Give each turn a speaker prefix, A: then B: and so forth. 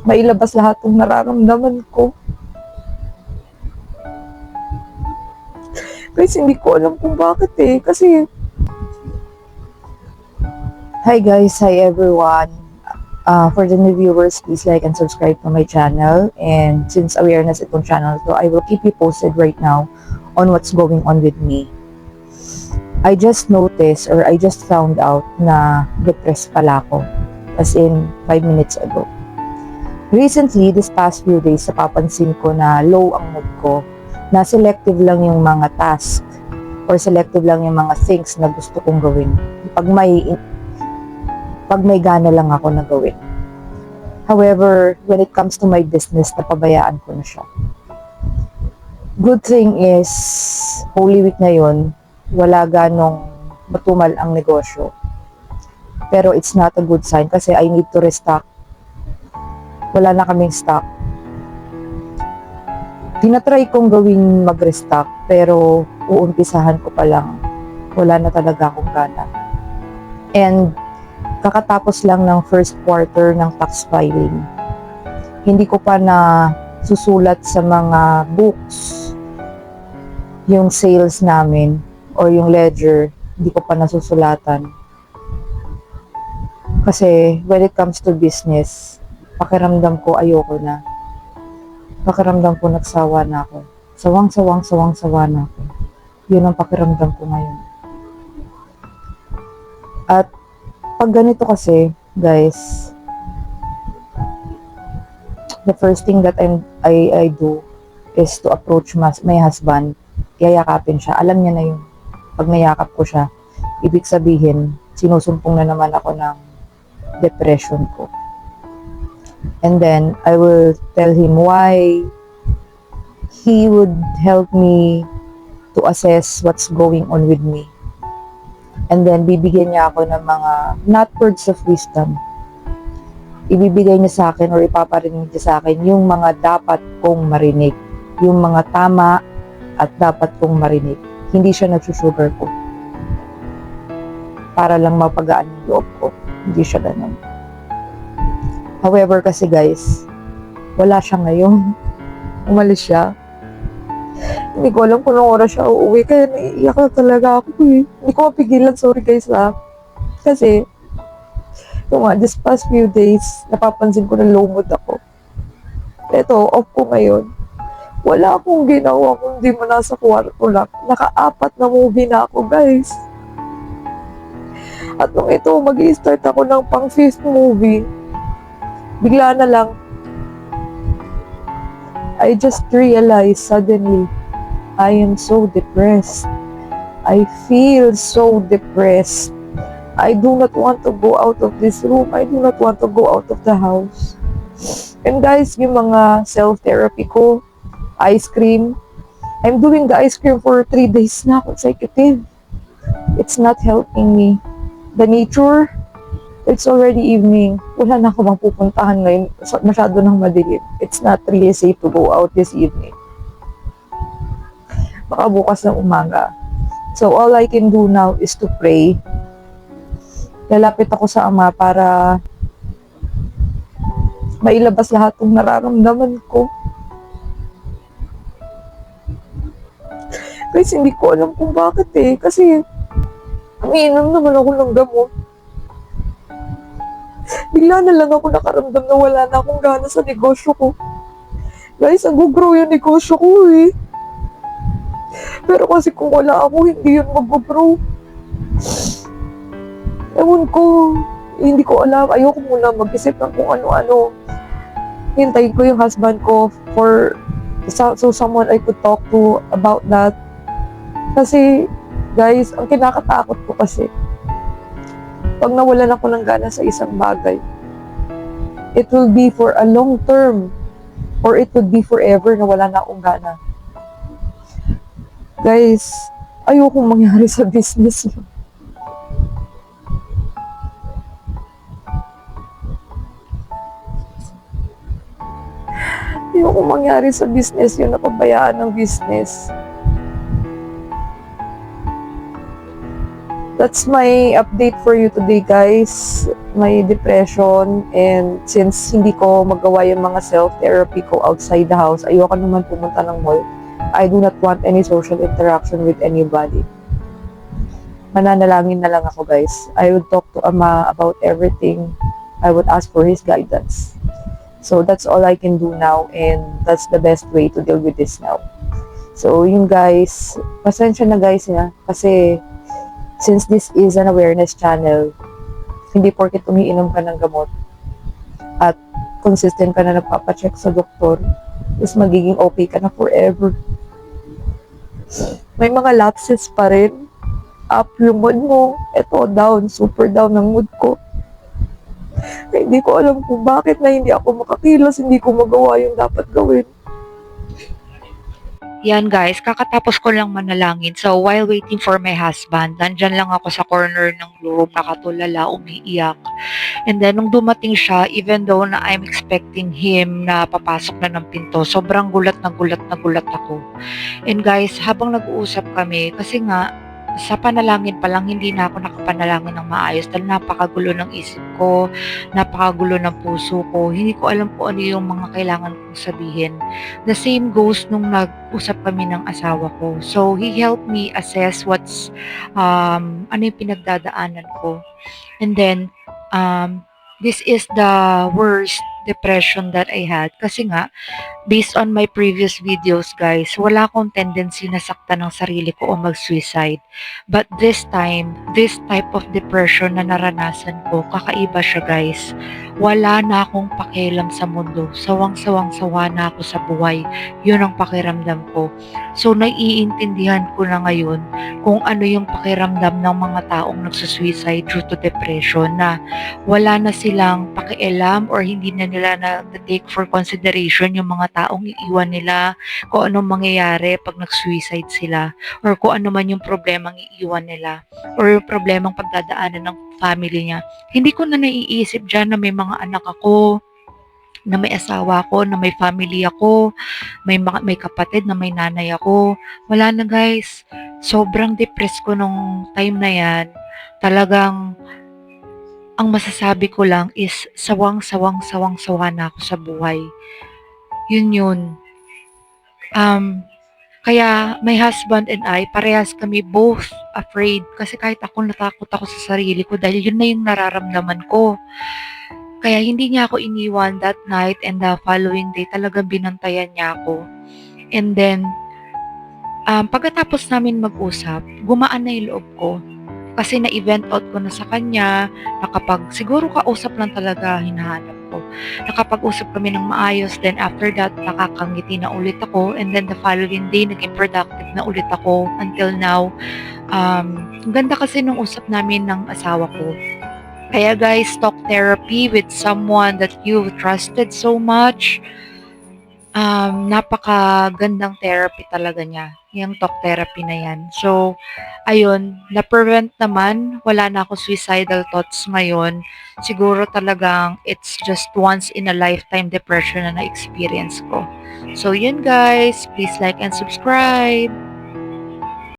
A: mailabas lahat ng nararamdaman ko. Guys, hindi ko alam kung bakit kasi hi guys, hi everyone. For the new viewers, please like and subscribe to my channel. And since awareness itong channel to, I will keep you posted right now on what's going on with me. I just noticed or I just found out na depressed pala ako. As in, 5 minutes ago. Recently, this past few days, napapansin ko na low ang mood ko. Na selective lang yung mga task or selective lang yung mga things na gusto kong gawin. Pag may gana lang ako na gawin. However, when it comes to my business, napabayaan ko na siya. Good thing is, Holy Week ngayon, wala ganong matumal ang negosyo. Pero it's not a good sign kasi I need to restock. Wala na kaming stock. Tinatry kong gawing mag-restock pero uumpisahan ko pa lang. Wala na talaga akong gana. And kakatapos lang ng first quarter ng tax filing. Hindi ko pa na susulat sa mga books yung sales namin or yung ledger, hindi ko pa nasusulatan. Kasi when it comes to business, pakiramdam ko ayoko na. Pakiramdam ko nagsawa na ako. Sawang-sawa na ako. Yun ang pakiramdam ko ngayon. At pag ganito kasi, guys, the first thing that I do is to approach my husband. Yayakapin siya. Alam niya na yun. Pag nayakap ko siya, ibig sabihin, sinusumpong na naman ako ng depression ko. And then, I will tell him why he would help me to assess what's going on with me. And then, bibigyan niya ako ng mga, not words of wisdom. Ibibigay niya sa akin or ipaparinig niya sa akin yung mga dapat kong marinig. Yung mga tama at dapat kong marinig. Hindi siya nagsusugar ko. Para lang mapagaan yung loob ko. Hindi siya ganun. However, kasi guys, wala siya ngayon. Umalis siya. Hindi ko alam kung anong oras siya uuwi. Kaya naiiyak na talaga ako Hindi ko mapigilan. Sorry guys Kasi, this past few days, napapansin ko na low mood ako. Eto, off ko ngayon. Wala akong ginawa kundi mo nasa kwarto lang. Naka-4 na movie na ako, guys. At nung ito, mag-i-start ako ng pang 5th movie, bigla na lang, I just realized suddenly, I am so depressed. I feel so depressed. I do not want to go out of this room. I do not want to go out of the house. And guys, yung mga self-therapy ko, ice cream, I'm doing the ice cream for 3 days na consecutive. It's not helping me. The nature, it's already evening. Wala na ako bang pupuntahan ngayon. Masyado nang madilim. It's not really safe to go out this evening. Baka bukas ng umaga. So, all I can do now is to pray. Lalapit ako sa Ama para mailabas lahat ng nararamdaman ko. Guys, hindi ko alam kung bakit kasi umiinom naman ako ng gamot. Bigla na lang ako nakaramdam na wala na akong gana sa negosyo ko. Guys, nag-grow yung negosyo ko Pero kasi kung wala ako, hindi yun mag-grow. Ewan ko, hindi ko alam. Ayoko muna mag-isip ng kung ano-ano. Hintayin ko yung husband ko so someone I could talk to about that. Kasi, guys, ang kinakatakot ko kasi, pag nawalan ako ng gana sa isang bagay, it will be for a long term or it would be forever na wala na akong gana. Guys, ayokong mangyari sa business mo. Ayokong mangyari sa business yun, napabayaan ng business. that's my update for you today, guys. My depression, and since hindi ko magawa yung mga self-therapy ko outside the house, ayoko naman pumunta ng mall. I do not want any social interaction with anybody. Mananalangin na lang ako, guys. I would talk to Ama about everything. I would ask for His guidance. So that's all I can do now, and that's the best way to deal with this now. So yun, guys, pasensya na, guys, kasi since this is an awareness channel, hindi porket umiinom ka ng gamot at consistent ka na nagpapacheck sa doktor, is magiging okay ka na forever. May mga lapses pa rin. Up yung mood mo, eto down, super down ang mood ko. Hindi ko alam kung bakit na hindi ako makakilos, hindi ko magawa yung dapat gawin.
B: Yan guys, kakatapos ko lang manalangin. So while waiting for my husband, nandyan lang ako sa corner ng room, nakatulala, umiiyak. And then nung dumating siya, even though na I'm expecting him na papasok na ng pinto, sobrang gulat na gulat ako. And guys, habang nag-uusap kami, kasi nga, sa panalangin pa lang, hindi na ako nakapanalangin ng maayos dahil napakagulo ng isip ko, napakagulo ng puso ko. Hindi ko alam kung ano yung mga kailangan kong sabihin. The same goes nung nag-usap kami ng asawa ko. So, he helped me assess ano yung pinagdadaanan ko. And then, this is the worst depression that I had. Kasi nga, based on my previous videos, guys, wala akong tendency na saktan ng sarili ko o mag-suicide. But this time, this type of depression na naranasan ko, kakaiba siya, guys. Wala na akong pakialam sa mundo. Sawang-sawa na ako sa buhay. Yun ang pakiramdam ko. So, naiintindihan ko na ngayon kung ano yung pakiramdam ng mga taong nagsusuicide due to depression, na wala na silang pakialam or hindi na nila na-take for consideration yung mga taong iiwan nila, kung anong mangyayari pag nag-suicide sila, or kung ano man yung problemang iiwan nila, or yung problemang pagdadaanan ng family niya. Hindi ko na naiisip dyan na may mga anak ako, na may asawa ako, na may family ako, may kapatid, na may nanay ako. Wala na guys. Sobrang depressed ko nung time na yan. Talagang ang masasabi ko lang is sawa na ako sa buhay. Yun. Kaya my husband and I, parehas kami both afraid. Kasi kahit ako, natakot ako sa sarili ko dahil yun na yung nararamdaman ko. Kaya hindi niya ako iniwan that night, and the following day talagang binantayan niya ako. And then, pagkatapos namin mag-usap, gumaan na yung loob ko. Kasi na-event out ko na sa kanya, siguro kausap lang talaga hinahanap ko. Nakapag-usap kami ng maayos, then after that, nakakangiti na ulit ako, and then the following day, naging productive na ulit ako until now. Ang ganda kasi nung usap namin ng asawa ko. Kaya guys, talk therapy with someone that you've trusted so much. Napakagandang therapy talaga niya, yung talk therapy na yan. So, ayun, na-prevent naman, wala na ako suicidal thoughts ngayon. Siguro talagang it's just once in a lifetime depression na na-experience ko. So, yun guys, please like and subscribe.